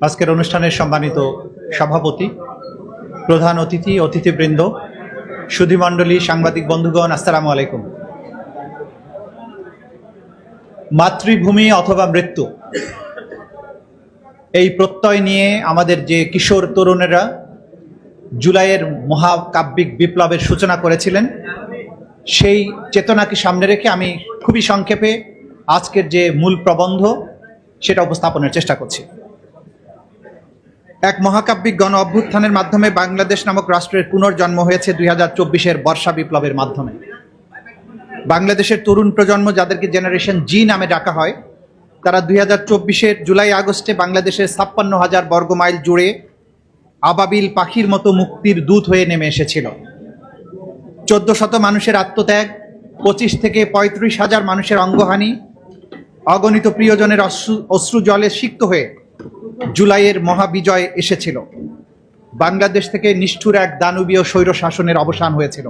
আজকের অনুষ্ঠানের সম্মানিত সভাপতি, প্রধান অতিথি, অতিথিবৃন্দ, সুধীমণ্ডলী, সাংবাদিক বন্ধুগণ, আসসালামু আলাইকুম। মাতৃভূমি অথবা মৃত্যু, এই প্রত্যয় নিয়ে আমাদের যে কিশোর তরুণেরা জুলাইয়ের মহাকাব্যিক বিপ্লবের সূচনা করেছিলেন, সেই চেতনাকে সামনে রেখে আমি খুবই সংক্ষেপে আজকের যে মূল প্রবন্ধ সেটা উপস্থাপনের চেষ্টা করছি। এক মহাকাব্যিক গণ অভ্যুত্থানের মাধ্যমে বাংলাদেশ নামক রাষ্ট্রের পুনর্জন্ম হয়েছে 2024-এর বর্ষা বিপ্লবের মাধ্যমে। বাংলাদেশের তরুণ প্রজন্ম, যাদেরকে জেনারেশন জি নামে ডাকা হয়, তারা 2024-এর জুলাই আগস্টে বাংলাদেশের 56,000 বর্গমাইল জুড়ে আবাবিল পাখির মতো মুক্তির দূত হয়ে নেমে এসেছিল। 1400 মানুষের আত্মত্যাগ, 25 থেকে 35,000 মানুষের অঙ্গহানি, অগণিত প্রিয়জনের অশ্রু জলে সিক্ত হয়ে জুলাইয়ের মহাবিজয় এসেছিল। বাংলাদেশ থেকে নিষ্ঠুর এক দানবীয় স্বৈরশাসনের অবসান হয়েছিল।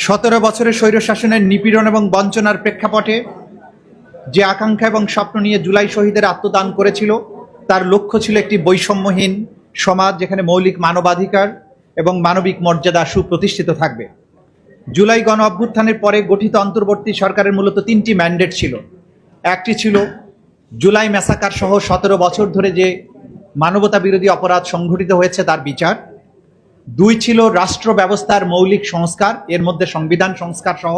17 বছরের স্বৈরশাসনের নিপীড়ন এবং বঞ্চনার প্রেক্ষাপটে যে আকাঙ্ক্ষা এবং স্বপ্ন নিয়ে জুলাই শহীদের আত্মদান করেছিল, তার লক্ষ্য ছিল একটি বৈষম্যহীন সমাজ, যেখানে মৌলিক মানবাধিকার এবং মানবিক মর্যাদা সুপ্রতিষ্ঠিত থাকবে। জুলাই গণ অভ্যুত্থানের পরে গঠিত অন্তর্বর্তী সরকারের মূলত 3টি ম্যান্ডেট ছিল। একটি ছিল জুলাই ম্যাসাকার সহ 17 বছর ধরে যে মানবতা বিরোধী অপরাধ সংঘটিত হয়েছে তার বিচার। 2 ছিল রাষ্ট্র ব্যবস্থার মৌলিক সংস্কার, এর মধ্যে সংবিধান সংস্কার সহ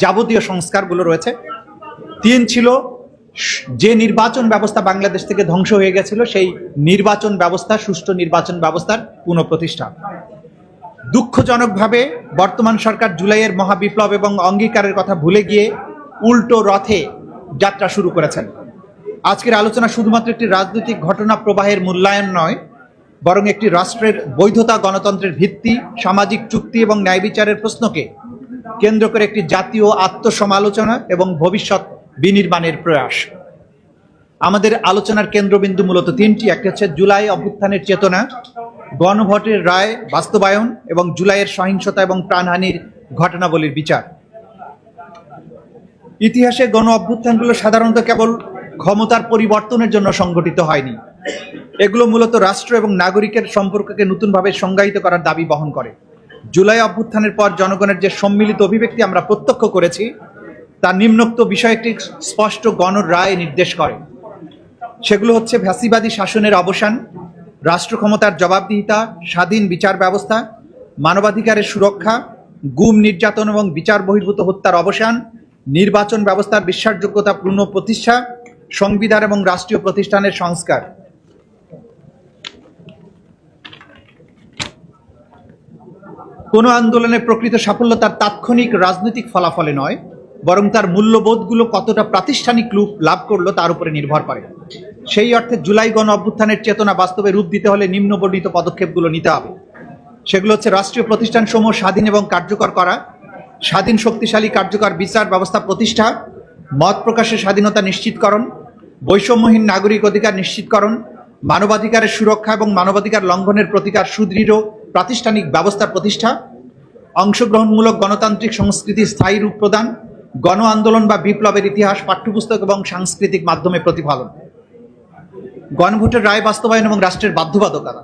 যাবতীয় সংস্কারগুলো রয়েছে। 3 ছিল যে নির্বাচন ব্যবস্থা বাংলাদেশ থেকে ধ্বংস হয়ে গেছিল, সেই নির্বাচন ব্যবস্থা, সুষ্ঠু নির্বাচন ব্যবস্থার পুনঃপ্রতিষ্ঠা। দুঃখজনকভাবে বর্তমান সরকার জুলাইয়ের মহাবিপ্লব এবং অঙ্গীকারের কথা ভুলে গিয়ে উল্টো রথে যাত্রা শুরু করেছেন। আজকের আলোচনা শুধুমাত্র একটি রাজনৈতিক ঘটনা প্রবাহের মূল্যায়ন নয়, বরং একটি রাষ্ট্রের বৈধতা, গণতন্ত্রের ভিত্তি, সামাজিক চুক্তি এবং ন্যায় বিচারের প্রশ্নকে কেন্দ্র করে একটি জাতীয় আত্মসমালোচনা এবং ভবিষ্যৎ বিনির্মাণের প্রয়াস। আমাদের আলোচনার কেন্দ্রবিন্দু মূলত 3টি। একটি হচ্ছে জুলাই অভ্যুত্থানের চেতনা, গণভোটের রায় বাস্তবায়ন এবং জুলাইয়ের সহিংসতা এবং প্রাণহানির ঘটনাবলীর বিচার। ইতিহাসে গণ অভ্যুত্থানগুলো সাধারণত কেবল ক্ষমতার পরিবর্তনের জন্য সংগঠিত হয়নি, এগুলো মূলত রাষ্ট্র এবং নাগরিকের সম্পর্ককে নতুনভাবে সংজ্ঞায়িত করার দাবি বহন করে। জুলাই অভ্যুত্থানের পর জনগণের যে সম্মিলিত অভিব্যক্তি আমরা প্রত্যক্ষ করেছি, তা নিম্নোক্ত বিষয়টি স্পষ্ট গণরায় নির্দেশ করে। সেগুলো হচ্ছে ফ্যাসিবাদী শাসনের অবসান, রাষ্ট্র ক্ষমতার জবাবদিহিতা, স্বাধীন বিচার ব্যবস্থা, মানবাধিকারের সুরক্ষা, গুম, নির্যাতন এবং বিচার বহির্ভূত হত্যার অবসান, নির্বাচন ব্যবস্থার বিশ্বাসযোগ্যতা পুনঃপ্রতিষ্ঠা, সংবিধান এবং রাষ্ট্রীয় প্রতিষ্ঠানের সংস্কার। কোন আন্দোলনের প্রকৃত সাফল্য তার তাৎক্ষণিক রাজনৈতিক ফলাফলে নয়, বরং তার মূল্যবোধগুলো কতটা প্রাতিষ্ঠানিক রূপ লাভ করলো তার উপরে নির্ভর করে। সেই অর্থে জুলাই গণ অভ্যুত্থানের চেতনা বাস্তবে রূপ দিতে হলে নিম্নবর্ণিত পদক্ষেপগুলো নিতে হবে। সেগুলো হচ্ছে রাষ্ট্রীয় প্রতিষ্ঠানসমূহ স্বাধীন এবং কার্যকর করা, স্বাধীন, শক্তিশালী, কার্যকর বিচার ব্যবস্থা প্রতিষ্ঠা, মত প্রকাশের স্বাধীনতা নিশ্চিতকরণ, বৈষম্যহীন নাগরিক অধিকার নিশ্চিতকরণ, মানবাধিকারের সুরক্ষা এবং মানবাধিকার লঙ্ঘনের প্রতিকার, সুদৃঢ় প্রাতিষ্ঠানিক ব্যবস্থা প্রতিষ্ঠা, অংশগ্রহণমূলক গণতান্ত্রিক সংস্কৃতির স্থায়ী রূপ প্রদান, গণ আন্দোলন বা বিপ্লবের ইতিহাস পাঠ্যপুস্তক এবং সাংস্কৃতিক মাধ্যমে প্রতিফলন। গণভোটের রায় বাস্তবায়ন এবং রাষ্ট্রের বাধ্যবাধকতা।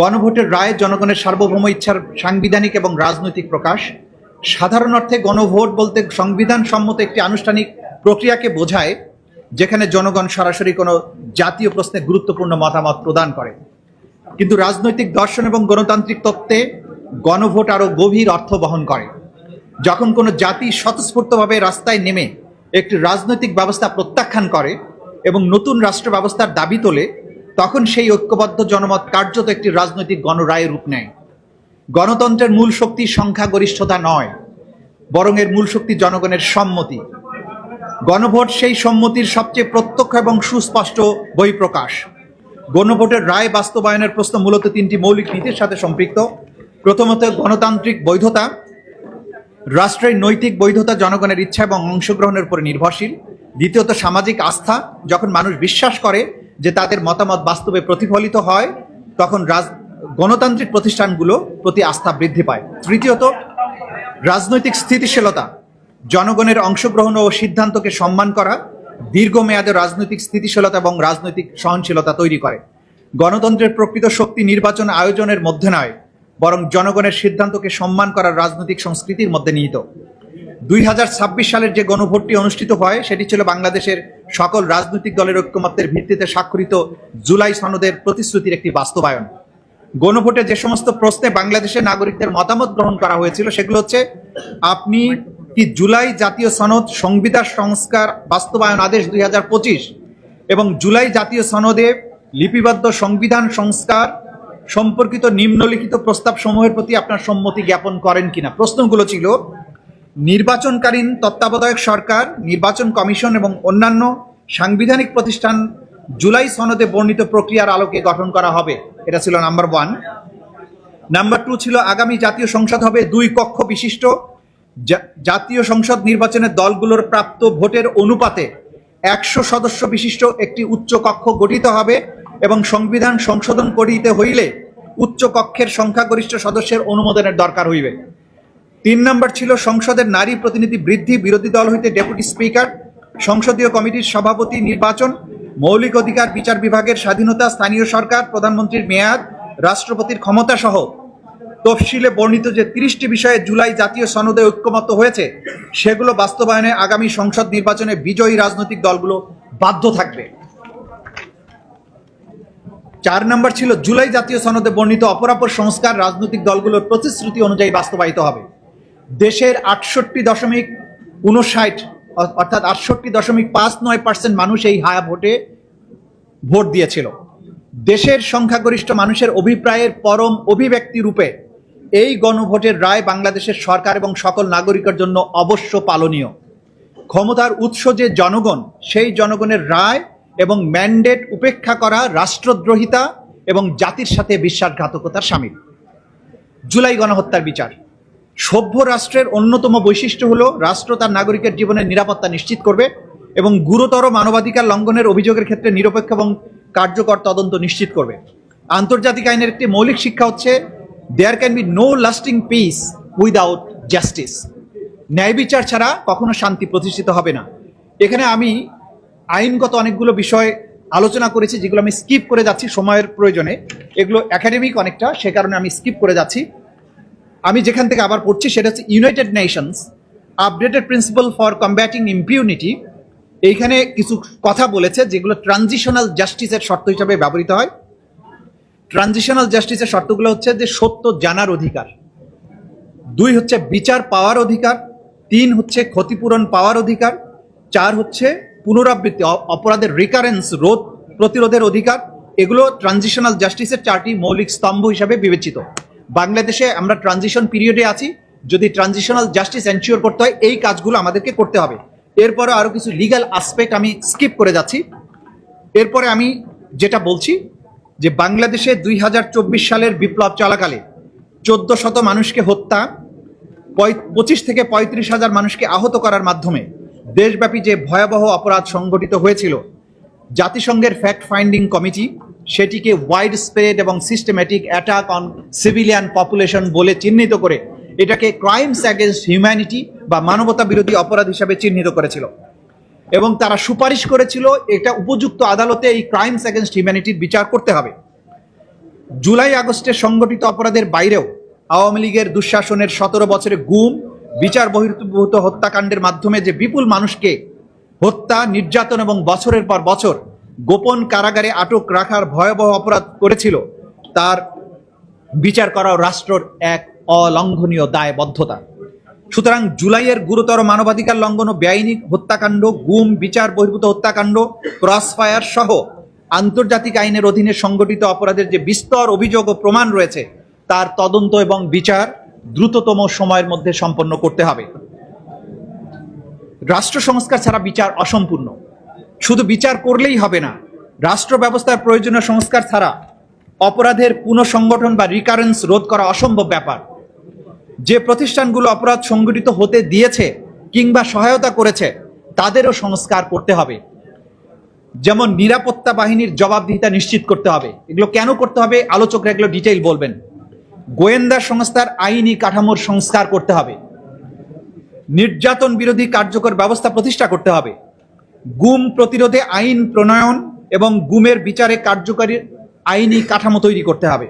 গণভোটের রায় জনগণের সার্বভৌম ইচ্ছার সাংবিধানিক এবং রাজনৈতিক প্রকাশ। সাধারণ অর্থে গণভোট বলতে সংবিধান সম্মত একটি আনুষ্ঠানিক প্রক্রিয়াকে বোঝায়, যেখানে জনগণ সরাসরি কোনো জাতীয় প্রশ্নে গুরুত্বপূর্ণ মতামত প্রদান করে। কিন্তু রাজনৈতিক দর্শন এবং গণতান্ত্রিক তত্ত্বে গণভোট আরও গভীর অর্থ বহন করে। যখন কোনো জাতি স্বতঃস্ফূর্তভাবে রাস্তায় নেমে একটি রাজনৈতিক ব্যবস্থা প্রত্যাখ্যান করে এবং নতুন রাষ্ট্র ব্যবস্থার দাবি তোলে, তখন সেই ঐক্যবদ্ধ জনমত কার্যত একটি রাজনৈতিক গণরায়ে রূপ নেয়। গণতন্ত্রের মূল শক্তি সংখ্যাগরিষ্ঠতা নয়, বরং এর মূল শক্তি জনগণের সম্মতি। গণভোট সেই সম্মতির সবচেয়ে প্রত্যক্ষ এবং সুস্পষ্ট বহিঃপ্রকাশ। গণভোটের রায় বাস্তবায়নের প্রশ্ন মূলত 3টি মৌলিক নীতির সাথে সম্পৃক্ত। প্রথমত, গণতান্ত্রিক বৈধতা। রাষ্ট্রের নৈতিক বৈধতা জনগণের ইচ্ছা এবং অংশগ্রহণের উপর নির্ভরশীল। দ্বিতীয়ত, সামাজিক আস্থা। যখন মানুষ বিশ্বাস করে যে তাদের মতামত বাস্তবে প্রতিফলিত হয়, তখন গণতান্ত্রিক প্রতিষ্ঠানগুলো প্রতি আস্থা বৃদ্ধি পায়। তৃতীয়ত, রাজনৈতিক স্থিতিশীলতা। জনগণের অংশগ্রহণ ও সিদ্ধান্তকে সম্মান করা দীর্ঘমেয়াদে রাজনৈতিক স্থিতিশীলতা এবং রাজনৈতিক সহনশীলতা তৈরি করে। গণতন্ত্রের প্রকৃত শক্তি নির্বাচন আয়োজনের মধ্যে নয়, বরং জনগণের সিদ্ধান্তকে সম্মান করার রাজনৈতিক সংস্কৃতির মধ্যে নিহিত। 2026 সালের যে গণভোটটি অনুষ্ঠিত হয় সেটি ছিল বাংলাদেশের সকল রাজনৈতিক দলের ঐক্যমত্যের ভিত্তিতে স্বাক্ষরিত জুলাই সনদের প্রতিশ্রুতির একটি বাস্তবায়ন। গণভোটে যে সমস্ত প্রশ্নে বাংলাদেশের নাগরিকদের মতামত গ্রহণ করা হয়েছিল সেগুলো হচ্ছে, আপনি কি জুলাই জাতীয় সনদ সংবিধান সংস্কার বাস্তবায়ন আদেশ 2025 এবং জুলাই জাতীয় সনদে লিপিবদ্ধ সংবিধান সংস্কার সম্পর্কিত নিম্নলিখিত প্রস্তাব সমূহের প্রতি আপনার সম্মতি জ্ঞাপন করেন কিনা। প্রশ্নগুলো ছিল, নির্বাচনকালীন তত্ত্বাবধায়ক সরকার, নির্বাচন কমিশন এবং অন্যান্য সাংবিধানিক প্রতিষ্ঠান জুলাই সনদে বর্ণিত প্রক্রিয়ার আলোকে গঠন করা হবে। এটা ছিল নাম্বার 1। নাম্বার 2 ছিল, আগামী জাতীয় সংসদ হবে 2 কক্ষ বিশিষ্ট। জাতীয় সংসদ নির্বাচনের দলগুলোর প্রাপ্ত ভোটের অনুপাতে 100 সদস্য বিশিষ্ট একটি উচ্চ কক্ষ গঠিত হবে এবং সংবিধান সংশোধন করিতে হইলে উচ্চ কক্ষের সংখ্যাগরিষ্ঠ সদস্যের অনুমোদনের দরকার হইবে। 3 নম্বর ছিল, সংসদের নারী প্রতিনিধি বৃদ্ধি, বিরোধী দল হইতে ডেপুটি স্পিকার, সংসদীয় কমিটির সভাপতি নির্বাচন, মৌলিক অধিকার বিচার বিভাগের স্বাধীনতা, স্থানীয় সরকার, প্রধানমন্ত্রীর মেয়াদ, রাষ্ট্রপতির ক্ষমতা সহ তফসিলে বর্ণিত যে 30টি বিষয়ে জুলাই জাতীয় সনদে ঐক্যমত্য হয়েছে সেগুলো বাস্তবায়নে আগামী সংসদ নির্বাচনে বিজয়ী রাজনৈতিক দলগুলো বাধ্য থাকবে। 4 নম্বর ছিল, জুলাই জাতীয় সনদে বর্ণিত অপরাপর সংস্কার রাজনৈতিক দলগুলোর প্রতিশ্রুতি অনুযায়ী বাস্তবায়িত হবে। দেশের 68.59 অর্থাৎ 68.59% মানুষ এই হায়া ভোটে ভোট দিয়েছিল। দেশের সংখ্যাগরিষ্ঠ মানুষের অভিপ্রায়ের পরম অভিব্যক্তি রূপে এই গণভোটের রায় বাংলাদেশের সরকার এবং সকল নাগরিকের জন্য অবশ্য পালনীয়। ক্ষমতার উৎস যে জনগণ, সেই জনগণের রায় এবং ম্যান্ডেট উপেক্ষা করা রাষ্ট্রদ্রোহিতা এবং জাতির সাথে বিশ্বাসঘাতকতার শামিল। জুলাই গণহত্যার বিচার। সভ্য রাষ্ট্রের অন্যতম বৈশিষ্ট্য হলো রাষ্ট্র তার নাগরিকের জীবনের নিরাপত্তা নিশ্চিত করবে এবং গুরুতর মানবাধিকার লঙ্ঘনের অভিযোগের ক্ষেত্রে নিরপেক্ষ এবং কার্যকর তদন্ত নিশ্চিত করবে। আন্তর্জাতিক আইনের একটি মৌলিক শিক্ষা হচ্ছে, there can be no lasting peace without justice. ন্যায় বিচার ছাড়া কখনো শান্তি প্রতিষ্ঠিত হবে না। এখানে আমি আইনগত অনেকগুলো বিষয় আলোচনা করেছি যেগুলো আমি স্কিপ করে যাচ্ছি সময়ের প্রয়োজনে, এগুলো একাডেমিক অনেকটা, সে কারণে আমি স্কিপ করে যাচ্ছি। আমি যেখান থেকে আবার পড়ছি সেটা হচ্ছে United Nations updated principal for combating impunity. এইখানে কিছু কথা বলেছে যেগুলো ট্রানজিশনাল জাস্টিসের শর্ত হিসাবে ব্যবহৃত হয়। ট্রানজিশনাল জাস্টিসের শর্তগুলো হচ্ছে যে সত্য জানার অধিকার, 2 হচ্ছে বিচার পাওয়ার অধিকার, 3 হচ্ছে ক্ষতিপূরণ পাওয়ার অধিকার, 4 হচ্ছে পুনরাবৃত্তি অপরাধের রিকারেন্স রোধ প্রতিরোধের অধিকার। এগুলো ট্রানজিশনাল জাস্টিসের 4টি মৌলিক স্তম্ভ হিসাবে বিবেচিত। বাংলাদেশে আমরা ট্রানজিশন পিরিয়ডে আছি, যদি ট্রানজিশনাল জাস্টিস এনশিওর করতে হয় এই কাজগুলো আমাদেরকে করতে হবে। এরপরে আরো কিছু লিগ্যাল আসপেক্ট আমি স্কিপ করে যাচ্ছি। এরপরে আমি যেটা বলছি যে বাংলাদেশে 2024 সালের বিপ্লব চলাকালে 1400 মানুষকে হত্যা, 25 থেকে 35,000 মানুষকে আহত করার মাধ্যমে দেশব্যাপী যে ভয়াবহ অপরাধ সংঘটিত হয়েছিল, জাতিসংঘের ফ্যাক্ট ফাইন্ডিং কমিটি সেটিকে ওয়াইড স্প্রেড এবং systematic attack on civilian population বলে চিহ্নিত করে এটাকে ক্রাইমস অ্যাগেন্স্ট হিউম্যানিটি বা মানবতা বিরোধী অপরাধ হিসাবে চিহ্নিত করেছিল এবং তারা সুপারিশ করেছিল এটা উপযুক্ত আদালতে এই ক্রাইমস অ্যাগেন্স্ট হিউম্যানিটির বিচার করতে হবে। জুলাই আগস্টে সংগঠিত অপরাধের বাইরেও আওয়ামী লীগের দুঃশাসনের 17 বছরে গুম, বিচার বহির্ভূত হত্যাকাণ্ডের মাধ্যমে যে বিপুল মানুষকে হত্যা, নির্যাতন এবং বছরের পর বছর গোপন কারাগারে আটক রাখার ভয়াবহ অপরাধ করেছিল, তার বিচার করাও রাষ্ট্রের এক অলঙ্ঘনীয় দায়বদ্ধতা। সুতরাং জুলাইয়ের গুরুতর মানবাধিকার লঙ্ঘন ও বেআইনি হত্যাকাণ্ড, গুম, বিচার বহির্ভূত হত্যাকাণ্ড, ক্রসফায়ার সহ আন্তর্জাতিক আইনের অধীনে সংগঠিত অপরাধের যে বিস্তর অভিযোগ ও প্রমাণ রয়েছে তার তদন্ত এবং বিচার দ্রুততম সময়ের মধ্যে সম্পন্ন করতে হবে। রাষ্ট্র সংস্কার ছাড়া বিচার অসম্পূর্ণ। শুধু বিচার করলেই হবে না, রাষ্ট্র ব্যবস্থার প্রয়োজনীয় সংস্কার ছাড়া অপরাধের পুনঃসংগঠন বা রিকারেন্স রোধ করা অসম্ভব ব্যাপার। যে প্রতিষ্ঠানগুলো অপরাধ সংগঠিত হতে দিয়েছে কিংবা সহায়তা করেছে তাদেরও সংস্কার করতে হবে। যেমন নিরাপত্তা বাহিনীর জবাবদিহিতা নিশ্চিত করতে হবে। এগুলো কেন করতে হবে আলোচকরা এগুলো ডিটেইল বলবেন। গোয়েন্দা সংস্থার আইনি কাঠামোর সংস্কার করতে হবে। নির্যাতন বিরোধী কার্যকর ব্যবস্থা প্রতিষ্ঠা করতে হবে। গুম প্রতিরোধে আইন প্রণয়ন এবং গুমের বিচারে কার্যকারী আইনি কাঠামো তৈরি করতে হবে।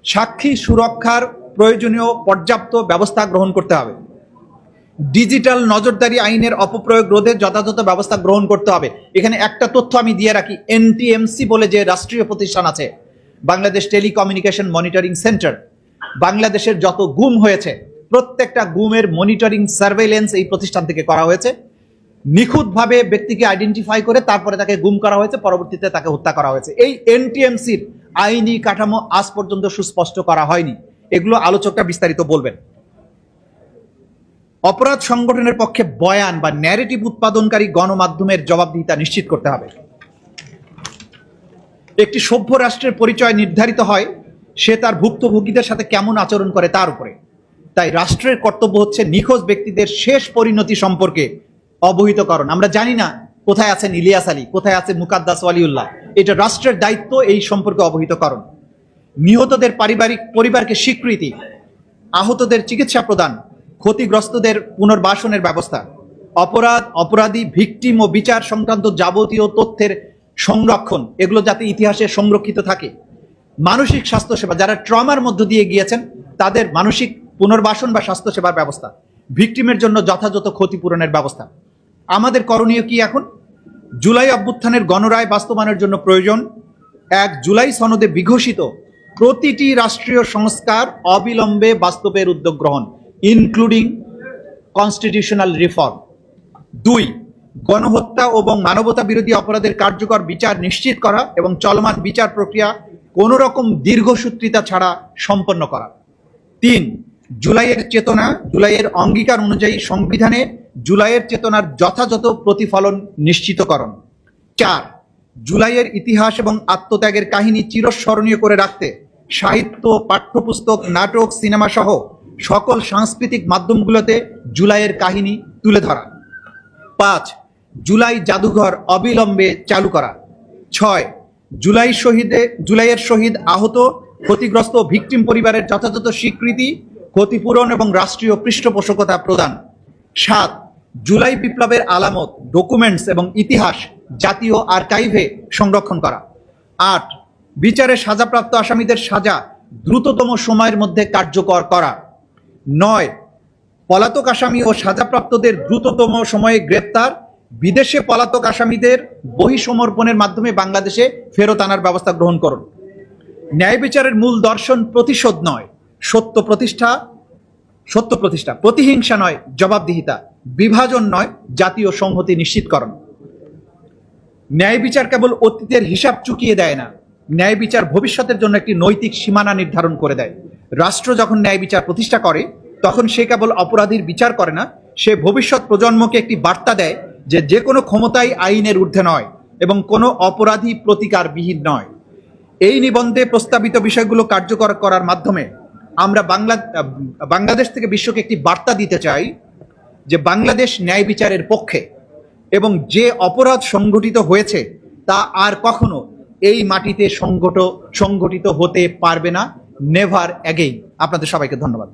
সাক্ষী সুরক্ষার প্রয়োজনীয় পর্যাপ্ত ব্যবস্থা গ্রহণ করতে হবে। ডিজিটাল নজরদারি আইনের অপপ্রয়োগ রোধে যথাযথ ব্যবস্থা গ্রহণ করতে হবে। এখানে একটা তথ্য আমি দিয়ে রাখি, এনটিএমসি বলে যে রাষ্ট্রীয় প্রতিষ্ঠান আছে, বাংলাদেশ টেলিকমিউনিকেশন মনিটরিং সেন্টার, বাংলাদেশের যত গুম হয়েছে প্রত্যেকটা গুমের মনিটরিং সার্ভেইলেন্স এই প্রতিষ্ঠান থেকে করা হয়েছে। নিখুঁতভাবে ব্যক্তিকে আইডেন্টিফাই করে তারপরে তাকে গুম করা হয়েছে, পরবর্তীতে তাকে হত্যা করা হয়েছে। এই এনটিএমসির আইনি কাঠামো আজ পর্যন্ত সুস্পষ্ট করা হয়নি। এগুলো আলোচকরা বিস্তারিত বলবেন। অপরাধ সংগঠনের পক্ষে বয়ান বা ন্যারেটিভ উৎপাদনকারী গণমাধ্যমের জবাবদিহিতা নিশ্চিত করতে হবে। একটি সভ্য রাষ্ট্রের পরিচয় নির্ধারিত হয় সে তার ভুক্তভোগীদের সাথে কেমন আচরণ করে তার উপরে। তাই রাষ্ট্রের কর্তব্য হচ্ছে নিখোঁজ ব্যক্তিদের শেষ পরিণতি সম্পর্কে অবহিতকরণ। আমরা জানি না কোথায় আছেন ইলিয়াস আলী, কোথায় আছে মুকাদ্দাস ওয়ালিউল্লাহ, এটা রাষ্ট্রের দায়িত্ব এই সম্পর্কে অবহিতকরণ। নিহতদের পরিবারকে স্বীকৃতি, আহতদের চিকিৎসা প্রদান, ক্ষতিগ্রস্তদের পুনর্বাসনের ব্যবস্থা, অপরাধী, ভিকটিম ও বিচার সংক্রান্ত যাবতীয় তথ্যের সংরক্ষণ, এগুলো যাতে ইতিহাসে সংরক্ষিত থাকে। মানসিক স্বাস্থ্যসেবা, যারা ট্রমার মধ্য দিয়ে গিয়েছেন তাদের মানসিক পুনর্বাসন বা স্বাস্থ্যসেবার ব্যবস্থা, ভিকটিমের জন্য যথাযথ ক্ষতিপূরণের ব্যবস্থা। আমাদের করণীয় কি এখন? জুলাই অভ্যুত্থানের গণরায় বাস্তবায়নের জন্য প্রয়োজন 1 জুলাই সনদে বিঘোষিত প্রতিটি রাষ্ট্রীয় সংস্কার অবিলম্বে বাস্তবের উদ্যোগ গ্রহণ, ইনক্লুডিং কনস্টিটিউশনাল রিফর্ম। 2 গণহত্যা এবং মানবতা বিরোধী অপরাধের কার্যকর বিচার নিশ্চিত করা এবং চলমান বিচার প্রক্রিয়া কোনো রকম দীর্ঘসূত্রিতা ছাড়া সম্পন্ন করা। 3 জুলাইয়ের চেতনা, জুলাইয়ের অঙ্গীকার অনুযায়ী সংবিধানে জুলাইয়ের চেতনার যথাযথ প্রতিফলন নিশ্চিতকরণ। 4 জুলাইয়ের ইতিহাস এবং আত্মত্যাগের কাহিনী চিরস্মরণীয় করে রাখতে সাহিত্য, পাঠ্যপুস্তক, নাটক, সিনেমা সহ সকল সাংস্কৃতিক মাধ্যমগুলোতে জুলাইয়ের কাহিনী তুলে ধরা। 5 জুলাই জাদুঘর অবিলম্বে চালু করা। 6 জুলাইয়ের শহীদ, আহত, ক্ষতিগ্রস্ত ভিকটিম পরিবারের যথাযথ স্বীকৃতি, ক্ষতিপূরণ এবং রাষ্ট্রীয় পৃষ্ঠপোষকতা প্রদান। 7 জুলাই বিপ্লবের আলামত, ডকুমেন্টস এবং ইতিহাস জাতীয় আর্কাইভে সংরক্ষণ করা। 8 বিচারে সাজাপ্রাপ্ত আসামিদের সাজা দ্রুততম সময়ের মধ্যে কার্যকর করা। 9 পলাতক আসামি ও সাজাপ্রাপ্তদের দ্রুততম সময়ে গ্রেপ্তার, বিদেশে পলাতক আসামিদের বহিঃসমর্পণের মাধ্যমে বাংলাদেশে ফেরত আনার ব্যবস্থা গ্রহণ করুন। ন্যায় বিচারের মূল দর্শন প্রতিশোধ নয়, সত্য প্রতিষ্ঠা, প্রতিহিংসা নয়, জবাবদিহিতা, বিভাজন নয়, জাতীয় সংহতি নিশ্চিতকরণ। ন্যায় বিচার কেবল অতীতের হিসাব চুকিয়ে দেয় না, ন্যায় বিচার ভবিষ্যতের জন্য একটি নৈতিক সীমানা নির্ধারণ করে দেয়। রাষ্ট্র যখন ন্যায় বিচার প্রতিষ্ঠা করে তখন সে কেবল অপরাধীর বিচার করে না, সে ভবিষ্যৎ প্রজন্মকে একটি বার্তা দেয় যে কোনো ক্ষমতাই আইনের ঊর্ধ্বে নয় এবং কোনো অপরাধী প্রতিকারবিহীন নয়। এই নিবন্ধে প্রস্তাবিত বিষয়গুলো কার্যকর করার মাধ্যমে আমরা বাংলাদেশ থেকে বিশ্বকে একটি বার্তা দিতে চাই যে বাংলাদেশ ন্যায় বিচারের পক্ষে এবং যে অপরাধ সংঘটিত হয়েছে তা আর কখনো এই মাটিতে সংঘটিত হতে পারবে না। Never again. আপনাদের সবাইকে ধন্যবাদ।